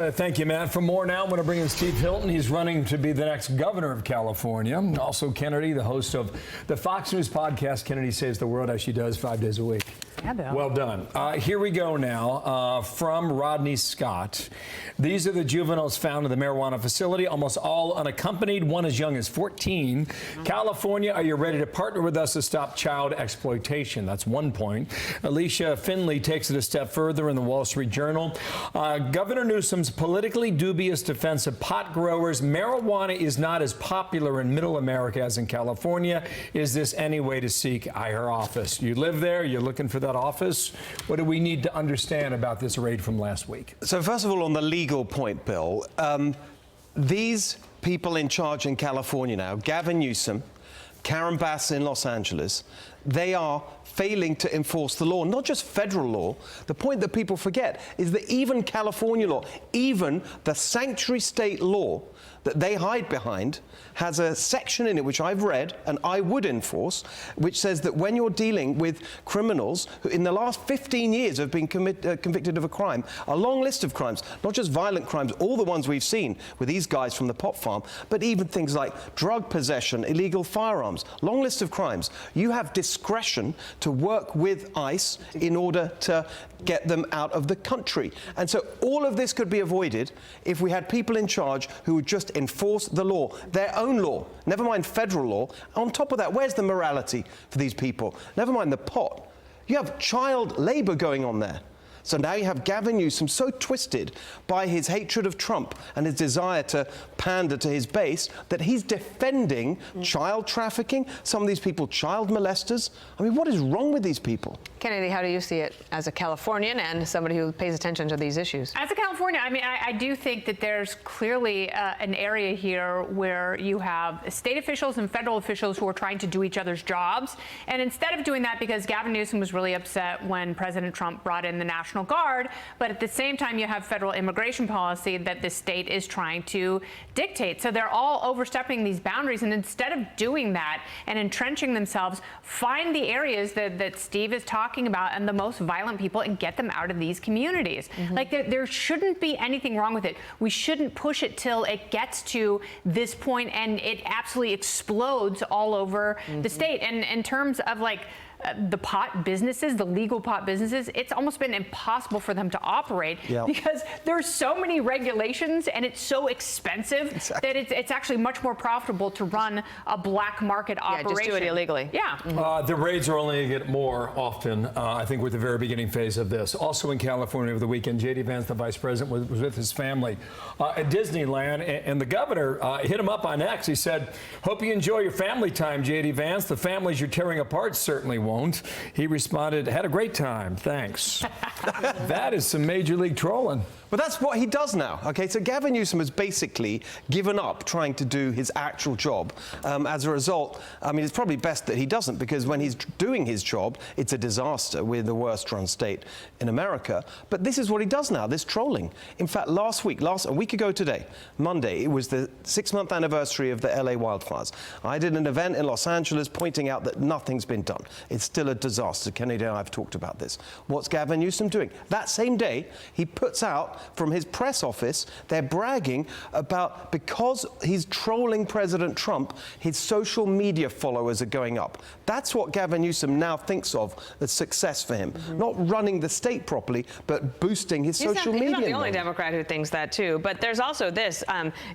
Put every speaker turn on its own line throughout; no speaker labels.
Thank you, Matt. For more now, I'm going to bring in Steve Hilton. He's running to be the next governor of California. Also, Kennedy, the host of the Fox News podcast, Kennedy Saves the World, as she does 5 days a week.
Yeah, Bill.
Well done. Here we go now from Rodney Scott. These are the juveniles found in the marijuana facility, almost all unaccompanied, one as young as 14. California, are you ready to partner with us to stop child exploitation? That's one point. Alicia Finley takes it a step further in the Wall Street Journal. Governor Newsom's politically dubious defense of pot growers. Marijuana is not as popular in middle America as in California. Is this any way to seek higher office? You live there, you're looking for that office. What do we need to understand about this raid from last week?
So first of all, on the legal point, Bill, these people in charge in California now, Gavin Newsom, Karen Bass in Los Angeles, they are failing to enforce the law, not just federal law. The point that people forget is that even California law, even the sanctuary state law that they hide behind, has a section in it which I've read and I would enforce, which says that when you're dealing with criminals who in the last 15 years have been convicted of a crime, a long list of crimes, not just violent crimes, all the ones we've seen with these guys from the pot farm, but even things like drug possession, illegal firearms, long list of crimes. You have discretion to work with ICE in order to get them out of the country. And so all of this could be avoided if we had people in charge who would just enforce the law, their own law, never mind federal law. On top of that, where's the morality for these people? Never mind the pot. You have child labor going on there. So now you have Gavin Newsom so twisted by his hatred of Trump and his desire to pander to his base that he's defending child trafficking, some of these people child molesters. I mean, what is wrong with these people?
Kennedy, how do you see it as a Californian and somebody who pays attention to these issues?
As a Californian, I mean, I do think that there's clearly an area here where you have state officials and federal officials who are trying to do each other's jobs. And instead of doing that, because Gavin Newsom was really upset when President Trump brought in the National Guard, but at the same time, you have federal immigration policy that the state is trying to dictate. So they're all overstepping these boundaries. And instead of doing that and entrenching themselves, find the areas that Steve is talking about and the most violent people and get them out of these communities. Like there shouldn't be anything wrong with it. We shouldn't push it till it gets to this point and it absolutely explodes all over the state. And in terms of like the pot businesses, the legal pot businesses, it's almost been impossible for them to operate because there's so many regulations and it's so expensive that it's actually much more profitable to run a black market operation.
Just do it illegally.
The raids are only going to get more often. I think we're at the very beginning phase of this. Also in California over the weekend, J.D. Vance, the vice president, was with his family at Disneyland, and the governor hit him up on X. He said, "Hope you enjoy your family time, J.D. Vance. The families you're tearing apart certainly won't." He responded, "Had a great time, thanks." That is some major league trolling.
But that's what he does now, okay? So Gavin Newsom has basically given up trying to do his actual job. As a result, I mean, it's probably best that he doesn't, because when he's doing his job, it's a disaster. We're the worst run state in America. But this is what he does now, this trolling. In fact, a week ago today, Monday, it was the 6-month anniversary of the LA wildfires. I did an event in Los Angeles pointing out that nothing's been done. It's still a disaster. Kennedy and I have talked about this. What's Gavin Newsom doing? That same day, he puts out from his press office, they're bragging about, because he's trolling President Trump, his social media followers are going up. That's what Gavin Newsom now thinks of as success for him. Not running the state properly, but boosting his social media.
He's not the only Democrat who thinks that too. But there's also this,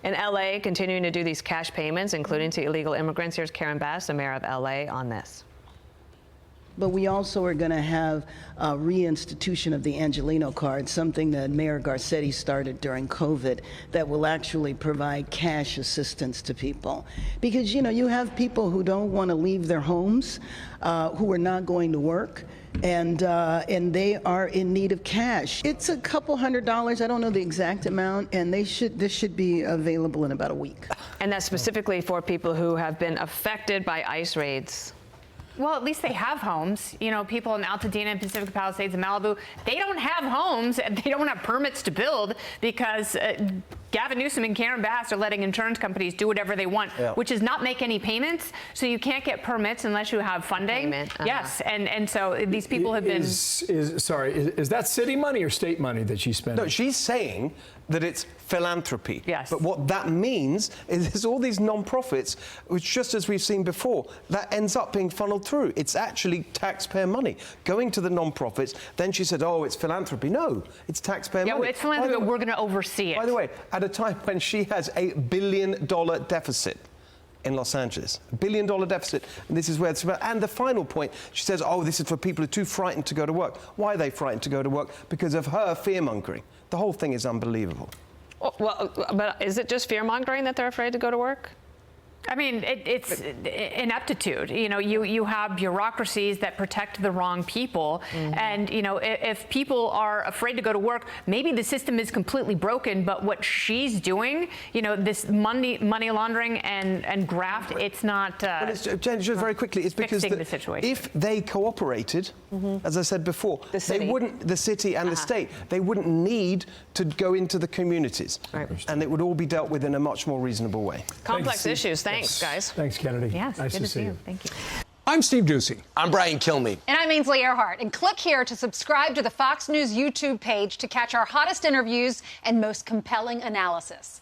in LA, continuing to do these cash payments, including to illegal immigrants. Here's Karen Bass, the mayor of LA, on this.
But we also are going to have a reinstitution of the Angelino card, something that Mayor Garcetti started during COVID, that will actually provide cash assistance to people. Because, you know, you have people who don't want to leave their homes, who are not going to work, and they are in need of cash. It's a couple $100s, I don't know the exact amount, and this should be available in about a week.
And that's specifically for people who have been affected by ICE raids.
Well, at least they have homes. You know, people in Altadena and Pacific Palisades and Malibu, they don't have homes and they don't have permits to build because Gavin Newsom and Karen Bass are letting insurance companies do whatever they want, which is not make any payments. So you can't get permits unless you have funding. Yes, and so these people have been.
Is that city money or state money that she's spending?
No, she's saying that it's philanthropy.
Yes.
But what that means is there's all these non-profits, which, just as we've seen before, that ends up being funneled through. It's actually taxpayer money going to the non-profits. Then she said, oh, it's philanthropy. No, it's taxpayer money.
Yeah, it's philanthropy, but we're going to oversee it.
By the way, at a time when she has a $1 billion deficit in Los Angeles, $1 billion deficit, and this is where it's about. And the final point, she says, oh, this is for people who are too frightened to go to work. Why are they frightened to go to work? Because of her fear-mongering. The whole thing is unbelievable.
Well, but is it just fear-mongering that they're afraid to go to work?
I mean, it's ineptitude. You know, you have bureaucracies that protect the wrong people. And, you know, if people are afraid to go to work, maybe the system is completely broken. But what she's doing, you know, this money laundering and graft, it's not.
Well, just very quickly, it's because
the situation.
If they cooperated, as I said before, they wouldn't, the city and the state, they wouldn't need to go into the communities. And it would all be dealt with in a much more reasonable way.
Complex issues. Thanks, guys.
Thanks, Kennedy.
Yes,
nice
good
to see you.
Thank you.
I'm Steve Ducey.
I'm Brian Kilmeade.
And I'm Ainsley Earhart. And click here to subscribe to the Fox News YouTube page to catch our hottest interviews and most compelling analysis.